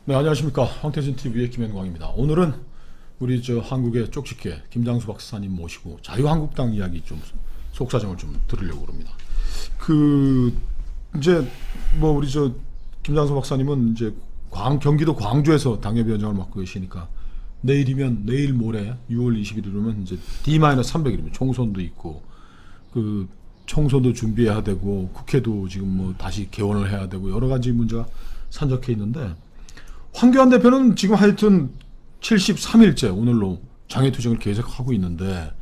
네, 안녕하십니까. 황태진 TV의 김현광입니다. 오늘은 우리 한국의 쪽집게 김장수 박사님 모시고 자유한국당 이야기 좀 속사정을 좀 들으려고 그럽니다. 이제 우리 김장수 박사님은 이제 경기도 광주에서 당협위원장을 맡고 계시니까 내일 모레 6월 20일이면 이제 D-300일이면 총선도 있고 총선도 준비해야 되고 국회도 지금 다시 개원을 해야 되고 여러 가지 문제가 산적해 있는데, 황교안 대표는 지금 하여튼 73일째 오늘로 장애투쟁을 계속하고 있는데,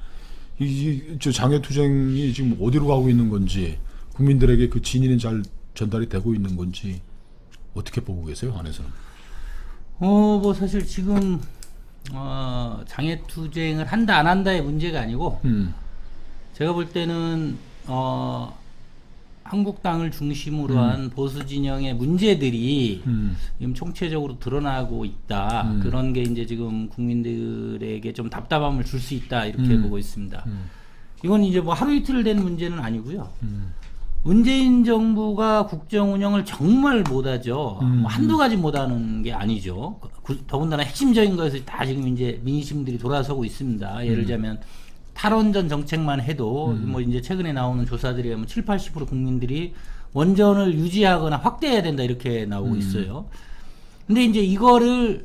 저 장애투쟁이 지금 어디로 가고 있는 건지, 국민들에게 그 진위는 잘 전달이 되고 있는 건지 어떻게 보고 계세요, 안에서는? 사실 지금 장애투쟁을 한다 안 한다의 문제가 아니고, 제가 볼 때는 한국당을 중심으로 한 보수 진영의 문제들이 지금 총체적으로 드러나고 있다. 그런 게 이제 지금 국민들에게 좀 답답함을 줄 수 있다, 이렇게 보고 있습니다. 이건 이제 하루 이틀 된 문제는 아니고요. 문재인 정부가 국정 운영을 정말 못하죠. 한두 가지 못하는 게 아니죠. 더군다나 핵심적인 것에서 다 지금 이제 민심들이 돌아서고 있습니다. 예를 들자면 탈원전 정책만 해도 이제 최근에 나오는 조사들에 의하면 70~80% 국민들이 원전을 유지하거나 확대해야 된다, 이렇게 나오고 있어요. 근데 이제 이거를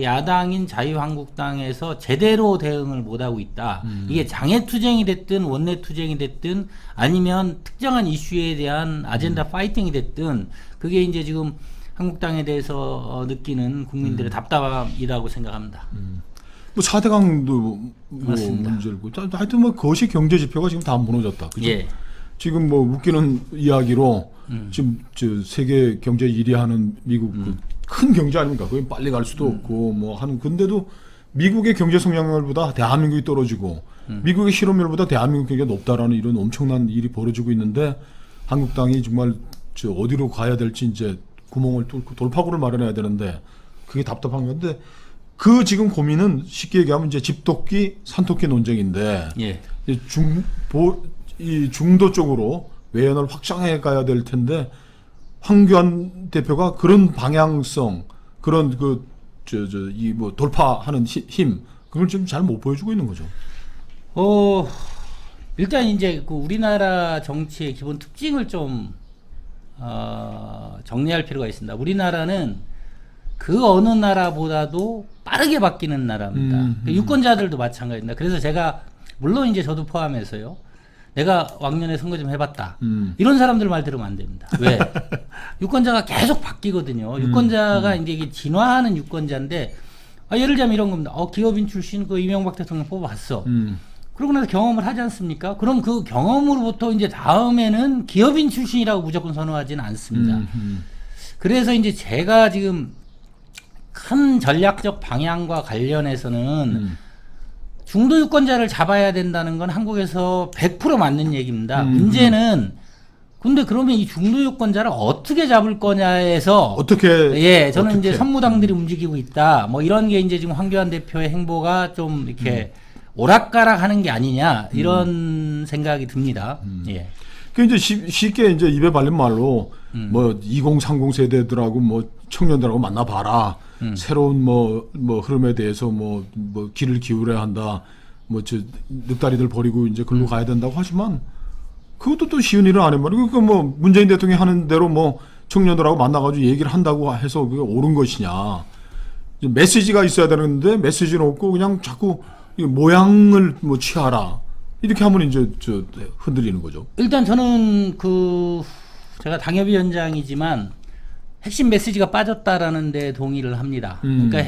야당인 자유한국당에서 제대로 대응을 못하고 있다. 이게 장애투쟁이 됐든 원내투쟁이 됐든 아니면 특정한 이슈에 대한 아젠다 파이팅이 됐든, 그게 이제 지금 한국당에 대해서 느끼는 국민들의 답답함이라고 생각합니다. 4대강도 문제고, 하여튼 거시 경제 지표가 지금 다 무너졌다. 그죠? 예. 지금 웃기는 이야기로 지금 세계 경제 1위 하는 미국 큰 경제 아닙니까? 거기 빨리 갈 수도 없고 하는, 근데도 미국의 경제 성장률보다 대한민국이 떨어지고 미국의 실업률보다 대한민국 경기가 높다라는 이런 엄청난 일이 벌어지고 있는데, 한국당이 정말 어디로 가야 될지 이제 구멍을 뚫고 돌파구를 마련해야 되는데 그게 답답한 건데, 지금 고민은 쉽게 얘기하면 이제 집토끼, 산토끼 논쟁인데, 예. 이 중도 쪽으로 외연을 확장해 가야 될 텐데, 황교안 대표가 그런 방향성, 그런 돌파하는 힘, 그걸 좀 잘 못 보여주고 있는 거죠. 일단 이제 우리나라 정치의 기본 특징을 좀 정리할 필요가 있습니다. 우리나라는 그 어느 나라보다도 빠르게 바뀌는 나라입니다. 유권자들도 마찬가지입니다. 그래서 제가, 물론 이제 저도 포함해서요, 내가 왕년에 선거 좀 해봤다, 이런 사람들 말 들으면 안 됩니다. 왜? 유권자가 계속 바뀌거든요. 유권자가 이제 이게 진화하는 유권자인데, 예를 들자면 이런 겁니다. 기업인 출신 이명박 대통령 뽑아봤어. 그러고 나서 경험을 하지 않습니까? 그럼 그 경험으로부터 이제 다음에는 기업인 출신이라고 무조건 선호하지는 않습니다. 그래서 이제 제가 지금 큰 전략적 방향과 관련해서는 중도 유권자를 잡아야 된다는 건 한국에서 100% 맞는 얘기입니다. 문제는, 근데 그러면 이 중도 유권자를 어떻게 잡을 거냐에서, 저는 이제 선무당들이 움직이고 있다, 이런 게 이제 지금 황교안 대표의 행보가 좀 이렇게 오락가락 하는 게 아니냐, 이런 생각이 듭니다. 예. 그 이제 쉽게 이제 입에 발린 말로 2030 세대들하고 청년들하고 만나봐라. 새로운 흐름에 대해서 길을 기울여야 한다. 늑다리들 버리고 이제 글로 가야 된다고 하지만, 그것도 또 쉬운 일은 아닌 말이고, 문재인 대통령이 하는 대로 청년들하고 만나가지고 얘기를 한다고 해서 그게 옳은 것이냐. 메시지가 있어야 되는데 메시지는 없고 그냥 자꾸 모양을 취하라, 이렇게 하면 이제 흔들리는 거죠. 일단 저는 제가 당협위원장이지만 핵심 메시지가 빠졌다라는 데 동의를 합니다. 그러니까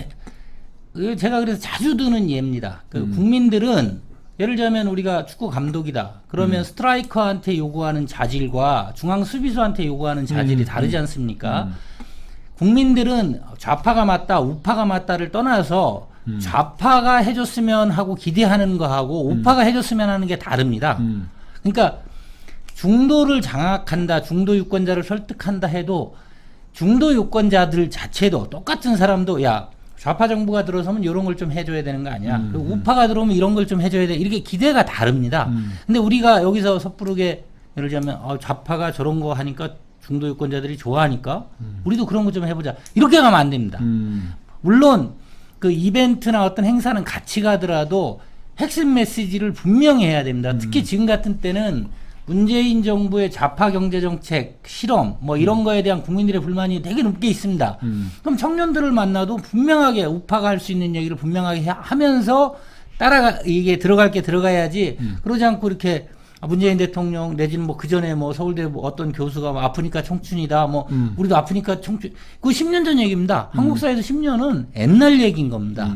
제가 그래서 자주 드는 예입니다. 국민들은 예를 들자면 우리가 축구 감독이다. 그러면 스트라이커한테 요구하는 자질과 중앙 수비수한테 요구하는 자질이 다르지 않습니까? 국민들은 좌파가 맞다, 우파가 맞다를 떠나서 좌파가 해줬으면 하고 기대하는 거하고 우파가 해줬으면 하는 게 다릅니다. 그러니까 중도를 장악한다, 중도 유권자를 설득한다 해도 중도 유권자들 자체도 똑같은 사람도, 야, 좌파 정부가 들어서면 이런 걸 좀 해줘야 되는 거 아니야? 그리고 우파가 들어오면 이런 걸 좀 해줘야 돼. 이렇게 기대가 다릅니다. 근데 우리가 여기서 섣부르게 예를 들자면 좌파가 저런 거 하니까 중도 유권자들이 좋아하니까 우리도 그런 거 좀 해보자. 이렇게 가면 안 됩니다. 음. 물론 그 이벤트나 어떤 행사는 같이 가더라도 핵심 메시지를 분명히 해야 됩니다. 특히 지금 같은 때는 문재인 정부의 좌파 경제 정책, 실험 뭐 이런 거에 대한 국민들의 불만이 되게 높게 있습니다. 그럼 청년들을 만나도 분명하게 우파가 할 수 있는 얘기를 분명하게 하면서 이게 들어갈 게 들어가야지 그러지 않고 이렇게 문재인 대통령 내지는 뭐 그전에 뭐 서울대 뭐 어떤 교수가 뭐 아프니까 청춘이다 뭐 우리도 아프니까 청춘 그거 10년 전 얘기입니다. 한국 사회에서 10년은 옛날 얘기인 겁니다.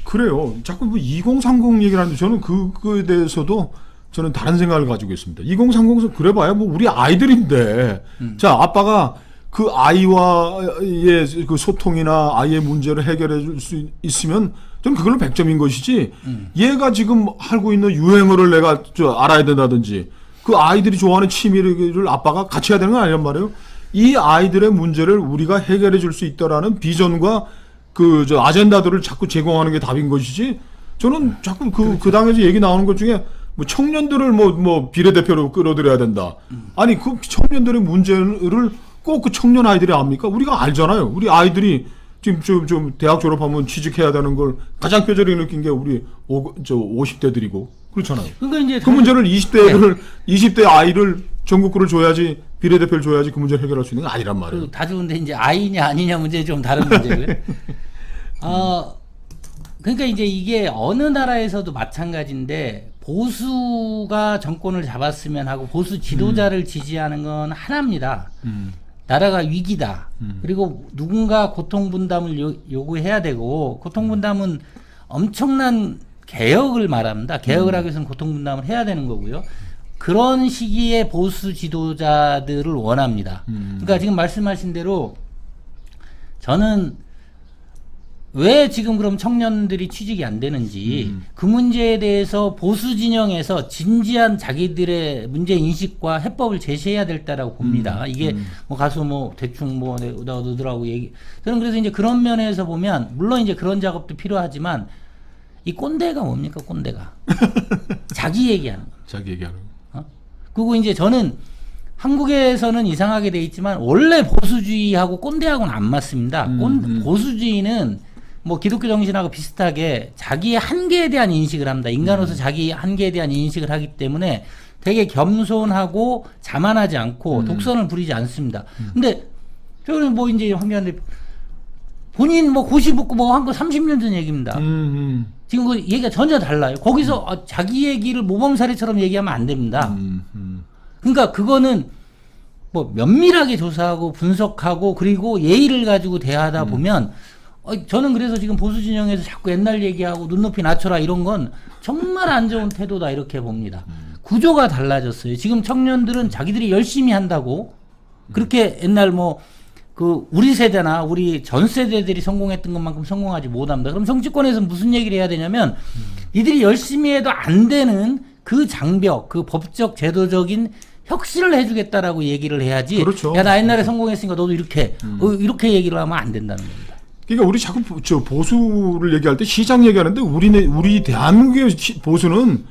그래요. 자꾸 뭐 2030 얘기를 하는데 저는 그거에 대해서도 저는 다른 생각을 가지고 있습니다. 2030에서 그래봐야 뭐 우리 아이들인데 자 아빠가 그 아이와의 그 소통이나 아이의 문제를 해결해 줄 수 있으면 저는 그걸로 100점인 것이지 얘가 지금 하고 있는 유행어를 내가 알아야 된다든지 그 아이들이 좋아하는 취미를 아빠가 같이 해야 되는 건 아니란 말이에요. 이 아이들의 문제를 우리가 해결해 줄 수 있다라는 비전과 그 아젠다들을 자꾸 제공하는 게 답인 것이지 저는 자꾸 그 당에서 얘기 나오는 것 중에 뭐 청년들을 뭐 비례대표로 끌어들여야 된다. 아니 그 청년들의 문제를 꼭 그 청년 아이들이 압니까? 우리가 알잖아요. 우리 아이들이 지금 좀 대학 졸업하면 취직해야 되는 걸 가장 뼈저리게 느낀 게 우리 50대들이고 그렇잖아요. 그러니까 이제 그 문제를 20대 아이를 전국구를 줘야지 비례대표를 줘야지 그 문제를 해결할 수 있는 건 아니란 말이에요. 다 좋은데 이제 아이냐 아니냐 문제 좀 다른 문제고요. 그러니까 이제 이게 어느 나라에서도 마찬가지인데 보수가 정권을 잡았으면 하고 보수 지도자를 지지하는 건 하나입니다. 나라가 위기다. 그리고 누군가 고통분담을 요구해야 되고 고통분담은 엄청난 개혁을 말합니다. 개혁을 하기 위해서는 고통분담을 해야 되는 거고요. 그런 시기에 보수 지도자들을 원합니다. 그러니까 지금 말씀하신 대로 저는 왜 지금 그럼 청년들이 취직이 안 되는지 그 문제에 대해서 보수 진영에서 진지한 자기들의 문제 인식과 해법을 제시해야 될 때라고 봅니다. 이게 뭐 가서 뭐 대충 뭐 너들하고 얘기 저는 그래서 이제 그런 면에서 보면 물론 이제 그런 작업도 필요하지만 이 꼰대가 뭡니까 꼰대가 자기 얘기하는 거. 자기 얘기하는 거. 그리고 이제 저는 한국에서는 이상하게 돼 있지만 원래 보수주의하고 꼰대하고는 안 맞습니다. 보수주의는 뭐 기독교 정신하고 비슷하게 자기의 한계에 대한 인식을 합니다. 인간으로서 자기 한계에 대한 인식을 하기 때문에 되게 겸손하고 자만하지 않고 독선을 부리지 않습니다. 근데 저는 뭐 이제 황교안 대표 본인 뭐 고시 붙고 뭐 한 거 30년 전 얘기입니다. 지금 그 얘기가 전혀 달라요. 거기서 자기 얘기를 모범사례처럼 얘기하면 안 됩니다. 그러니까 그거는 뭐 면밀하게 조사하고 분석하고 그리고 예의를 가지고 대하다 보면 저는 그래서 지금 보수 진영에서 자꾸 옛날 얘기하고 눈높이 낮춰라 이런 건 정말 안 좋은 태도다 이렇게 봅니다. 구조가 달라졌어요. 지금 청년들은 자기들이 열심히 한다고 그렇게 옛날 뭐 그 우리 세대나 우리 전 세대들이 성공했던 것만큼 성공하지 못합니다. 그럼 정치권에서 무슨 얘기를 해야 되냐면 이들이 열심히 해도 안 되는 그 장벽, 그 법적 제도적인 혁신을 해주겠다라고 얘기를 해야지. 그렇죠. 야, 나 옛날에 성공했으니까 너도 이렇게 이렇게 얘기를 하면 안 된다는 겁니다. 그러니까 우리 자꾸 보수를 얘기할 때 시장 얘기하는데 우리 대한민국의 보수는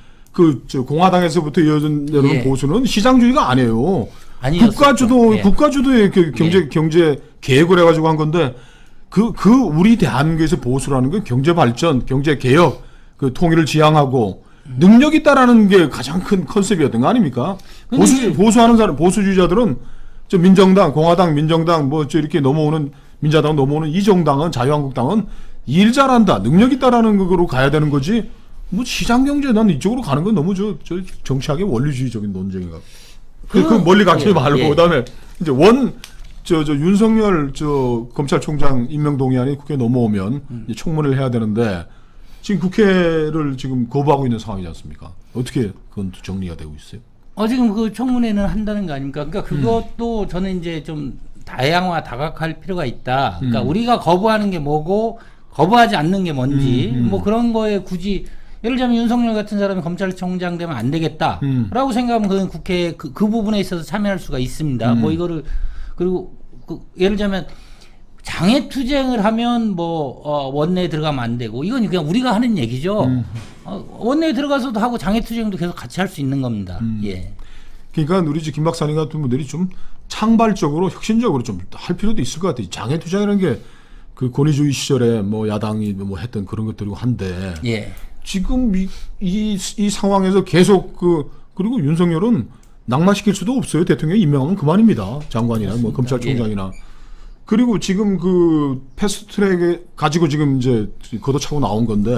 공화당에서부터 이어진 예. 보수는 시장주의가 아니에요. 아니었었죠. 예. 국가주도의 그 경제 계획을 해가지고 한 건데 그 우리 대한민국에서 보수라는 건 경제 발전, 경제 개혁, 그 통일을 지향하고 능력 있다라는 게 가장 큰 컨셉이었던 거 아닙니까? 보수하는 사람, 보수주의자들은 민정당, 공화당, 민정당 이렇게 넘어오는 민자당 넘어오는 이 정당은 자유한국당은 일 잘한다, 능력 있다라는 거로 가야 되는 거지. 뭐 시장 경제 난 이쪽으로 가는 건 너무 정치학의 원리주의적인 논쟁이가. 그 멀리 가지 말고 그다음에 이제 윤석열 검찰총장 임명 동의안이 국회에 넘어오면 이제 청문회를 해야 되는데 지금 국회를 지금 거부하고 있는 상황이지 않습니까? 어떻게 그건 정리가 되고 있어요? 지금 그 청문회는 한다는 거 아닙니까? 그러니까 그것도 저는 이제 좀 다양화 다각할 필요가 있다. 그러니까 우리가 거부하는 게 뭐고 거부하지 않는 게 뭔지 뭐 그런 거에 굳이 예를 들자면 윤석열 같은 사람이 검찰총장 되면 안 되겠다라고 생각하면 그건 국회 그 부분에 있어서 참여할 수가 있습니다. 뭐 이거를 그리고 예를 들자면 장애투쟁을 하면 원내에 들어가면 안 되고 이건 그냥 우리가 하는 얘기죠. 원내에 들어가서도 하고 장애투쟁도 계속 같이 할 수 있는 겁니다. 예. 그러니까 우리 김 박사님 같은 분들이 좀 창발적으로 혁신적으로 좀 할 필요도 있을 것 같아요. 장애투쟁이라는 게 그 권위주의 시절에 뭐 야당이 뭐 했던 그런 것들이고 한데 예. 지금 이 상황에서 계속 그리고 윤석열은 낙마시킬 수도 없어요. 대통령이 임명하면 그만입니다. 장관이나 뭐 검찰총장이나. 그리고 지금 그 패스트트랙에 가지고 지금 이제 걷어차고 나온 건데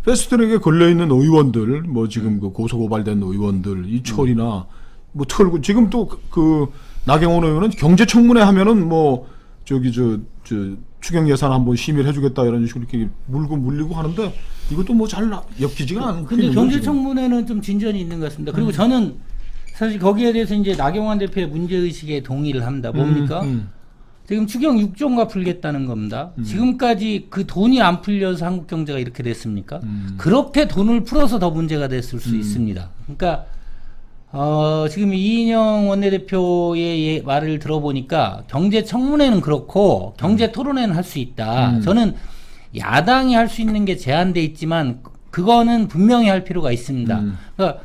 패스트트랙에 걸려 있는 의원들 뭐 지금 그 고소 고발된 의원들 이철이나 뭐 털고 지금 또 그 나경원 의원은 경제청문회 하면은 뭐 저기 저 추경 예산 한번 심의를 해주겠다 이런 식으로 이렇게 물고 물리고 하는데 이것도 뭐 잘 엮이지가 않은. 근데 경제청문회는 좀 진전이 있는 것 같습니다. 그리고 저는 사실 거기에 대해서 이제 나경원 대표의 문제의식에 동의를 합니다. 뭡니까? 지금 추경 6조인가 풀겠다는 겁니다. 지금까지 그 돈이 안 풀려서 한국 경제가 이렇게 됐습니까? 그렇게 돈을 풀어서 더 문제가 됐을 수 있습니다. 그러니까 지금 이인영 원내대표의 말을 들어보니까 경제청문회는 그렇고 경제토론회는 할 수 있다. 저는 야당이 할 수 있는 게 제한돼 있지만 그거는 분명히 할 필요가 있습니다. 그러니까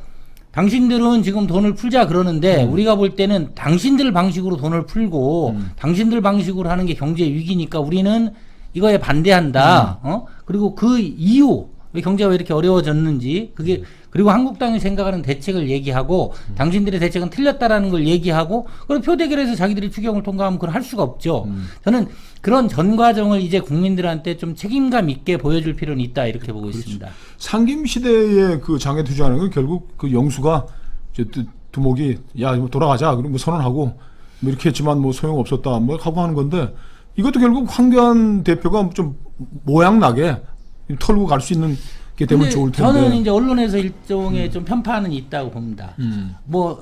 당신들은 지금 돈을 풀자 그러는데 우리가 볼 때는 당신들 방식으로 돈을 풀고 당신들 방식으로 하는 게 경제 위기니까 우리는 이거에 반대한다. 그리고 그 이유 왜 경제가 왜 이렇게 어려워졌는지 그게 그리고 한국당이 생각하는 대책을 얘기하고 당신들의 대책은 틀렸다라는 걸 얘기하고 그럼 표대결에서 자기들이 추경을 통과하면 그걸 할 수가 없죠. 저는 그런 전 과정을 이제 국민들한테 좀 책임감 있게 보여줄 필요는 있다 이렇게 보고 있습니다. 상김 시대의 그 장애 투쟁하는 건 결국 그 영수가 이제 두목이 야 이거 돌아가자 그리고 뭐 선언하고 뭐 이렇게 했지만 뭐 소용 없었다 뭐 하고 하는 건데 이것도 결국 황교안 대표가 좀 모양 나게 털고 갈 수 있는 게 되면 좋을 텐데. 저는 이제 언론에서 일종의 좀 편파는 있다고 봅니다. 뭐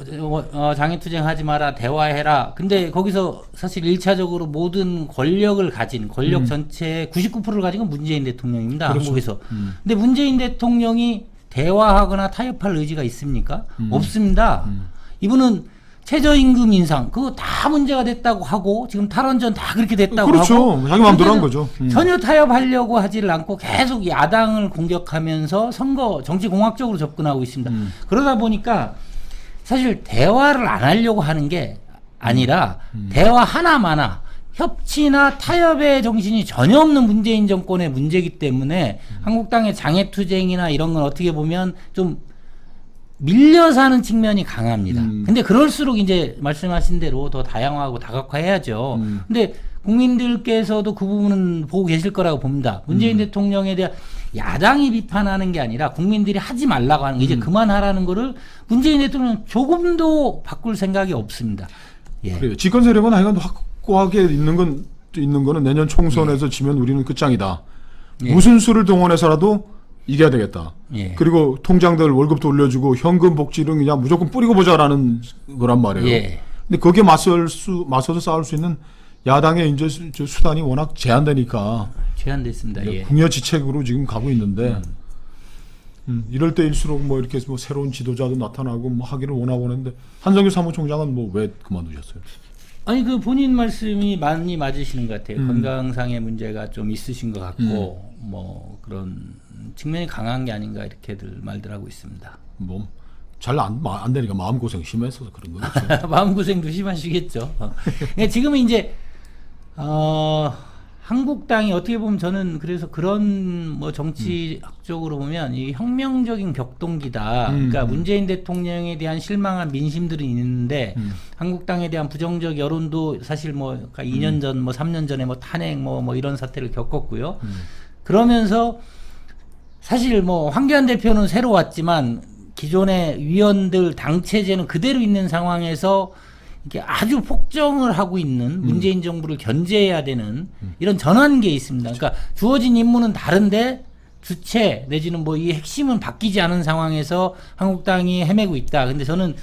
장애투쟁 하지 마라 대화해라. 근데 거기서 사실 1차적으로 모든 권력을 가진 권력 전체의 99%를 가진 건 문재인 대통령입니다. 그렇죠. 한국에서. 근데 문재인 대통령이 대화하거나 타협할 의지가 있습니까? 없습니다. 이분은 최저임금 인상 그거 다 문제가 됐다고 하고 지금 탈원전 다 그렇게 됐다고 그렇죠. 하고 자기 마음대로 한 거죠. 전혀 타협하려고 하지를 않고 계속 야당을 공격하면서 선거 정치 공학적으로 접근하고 있습니다. 그러다 보니까 사실 대화를 안 하려고 하는 게 아니라 대화 하나마나 협치나 타협의 정신이 전혀 없는 문재인 정권의 문제이기 때문에 한국당의 장애투쟁이나 이런 건 어떻게 보면 좀 밀려서 하는 측면이 강합니다. 근데 그럴수록 이제 말씀하신 대로 더 다양화하고 다각화해야죠. 근데 국민들께서도 그 부분은 보고 계실 거라고 봅니다. 문재인 대통령에 대한 야당이 비판하는 게 아니라 국민들이 하지 말라고 하는 거 이제 그만하라는 거를 문재인 대통령은 조금도 바꿀 생각이 없습니다. 예. 그래요. 집권 세력은 하여간 확고하게 있는 거는 내년 총선에서 지면 우리는 끝장이다. 무슨 수를 동원해서라도 이겨야 되겠다. 예. 그리고 통장들 월급도 올려주고 현금 복지를 그냥 무조건 뿌리고 보자라는 거란 말이에요. 예. 근데 거기에 맞서서 싸울 수 있는 야당의 이제 수단이 워낙 제한되니까 제한됐습니다. 예. 궁여지책으로 지금 가고 있는데 이럴 때일수록 뭐 이렇게 뭐 새로운 지도자도 나타나고 뭐 하기를 원하고 하는데 한성규 사무총장은 뭐 왜 그만두셨어요? 아니 그 본인 말씀이 많이 맞으시는 것 같아요. 건강상의 문제가 좀 있으신 것 같고 뭐 그런 측면이 강한 게 아닌가 이렇게들 말들 하고 있습니다. 뭐 잘 안 되니까 마음고생 심해서 그런 거겠죠. 마음고생도 심하시겠죠. 그러니까 지금은 이제 한국당이 어떻게 보면 저는 그래서 그런 뭐 정치학적으로 보면 이 혁명적인 격동기다. 그러니까 문재인 대통령에 대한 실망한 민심들이 있는데 한국당에 대한 부정적 여론도 사실 뭐 그러니까 2년 전, 뭐 3년 전에 뭐 탄핵 뭐 이런 사태를 겪었고요. 그러면서 사실 뭐 황교안 대표는 새로 왔지만 기존의 위원들 당 체제는 그대로 있는 상황에서 이렇게 아주 폭정을 하고 있는 문재인 정부를 견제해야 되는 이런 전환기에 있습니다. 그러니까 주어진 임무는 다른데 주체 내지는 뭐 이 핵심은 바뀌지 않은 상황에서 한국당이 헤매고 있다. 근데 저는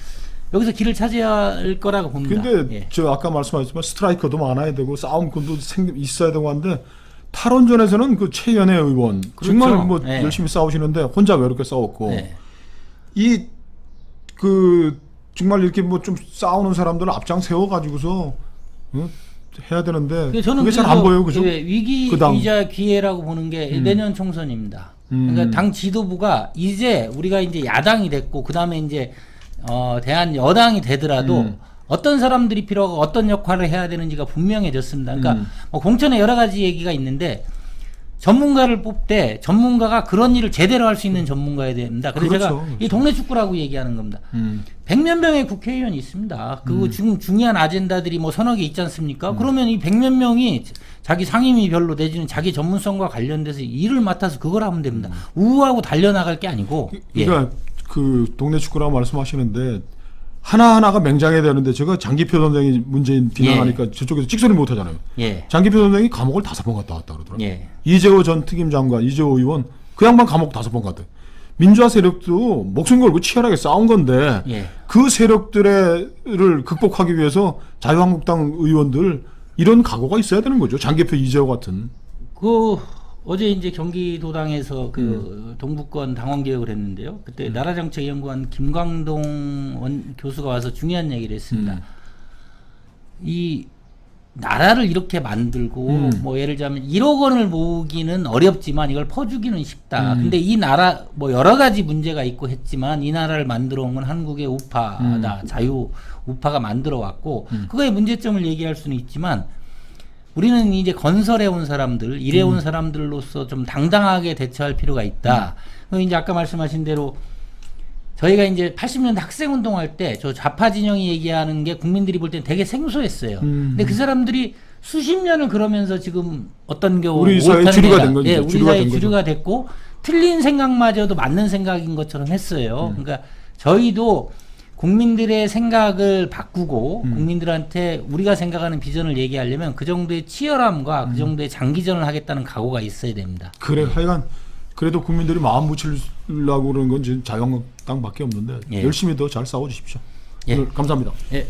여기서 길을 찾아야 할 거라고 봅니다. 근데 예. 저 아까 말씀하셨지만 스트라이커도 많아야 되고 싸움꾼도 있어야 되고 한데 탈원전에서는 그 최연애 의원 그렇죠. 정말 뭐 예. 열심히 싸우시는데 혼자 외롭게 싸웠고 예. 이 그 정말 이렇게 뭐 좀 싸우는 사람들을 앞장 세워 가지고서 해야 되는데 저는 그게 잘 안 보여요, 그죠? 위기이자 기회라고 보는 게 내년 총선입니다. 그러니까 당 지도부가 우리가 이제 야당이 됐고 그 다음에 이제 대한 여당이 되더라도 어떤 사람들이 필요하고 어떤 역할을 해야 되는지가 분명해졌습니다. 그러니까 뭐 공천에 여러 가지 얘기가 있는데 전문가를 뽑 때 전문가가 그런 일을 제대로 할 수 있는 전문가여야 됩니다. 그래서 그렇죠, 제가 이 동네 축구라고 얘기하는 겁니다. 100몇 명의 국회의원이 있습니다. 그 중요한 아젠다들이 뭐 서너 개 있지 않습니까? 그러면 이 100몇 명이 자기 상임위별로 내지는 자기 전문성과 관련돼서 일을 맡아서 그걸 하면 됩니다. 우우하고 달려나갈 게 아니고. 그러니까 그 동네 축구라고 말씀하시는데 하나하나가 맹장해야 되는데 제가 장기표 선생이 문재인 비난하니까 저쪽에서 찍소리 못 하잖아요. 예. 장기표 선생이 감옥을 5번 갔다 왔다 그러더라고요. 예. 이재호 전 특임장관, 이재호 의원 그 양반 감옥 5번 갔대. 민주화 세력도 목숨 걸고 치열하게 싸운 건데 예. 그 세력들을 극복하기 위해서 자유한국당 의원들 이런 각오가 있어야 되는 거죠. 장기표 이재호 같은. 그 어제 이제 경기도당에서 그 동북권 당원 개혁을 했는데요. 그때 나라정책연구원 김광동 교수가 와서 중요한 얘기를 했습니다. 이 나라를 이렇게 만들고 뭐 예를 들자면 1억 원을 모으기는 어렵지만 이걸 퍼주기는 쉽다. 근데 이 나라 뭐 여러 가지 문제가 있고 했지만 이 나라를 만들어 온 건 한국의 우파다. 자유 우파가 만들어 왔고 그거의 문제점을 얘기할 수는 있지만 우리는 이제 건설해 온 사람들, 일해 온 사람들로서 좀 당당하게 대처할 필요가 있다. 그 이제 아까 말씀하신 대로 저희가 이제 80년대 학생 운동할 때 저 좌파 진영이 얘기하는 게 국민들이 볼 땐 되게 생소했어요. 근데 그 사람들이 수십 년을 그러면서 지금 어떤 경우 우리 사회의 주류가 된 거죠. 예, 우리 주류가 사회의 된 거죠. 주류가 됐고 틀린 생각마저도 맞는 생각인 것처럼 했어요. 그러니까 저희도 국민들의 생각을 바꾸고 국민들한테 우리가 생각하는 비전을 얘기하려면 그 정도의 치열함과 그 정도의 장기전을 하겠다는 각오가 있어야 됩니다. 그래 하여간 그래도 국민들이 마음 붙이려고 그러는 건 지금 자유한국당밖에 없는데 예. 열심히 더 잘 싸워주십시오. 예. 오늘 감사합니다. 예.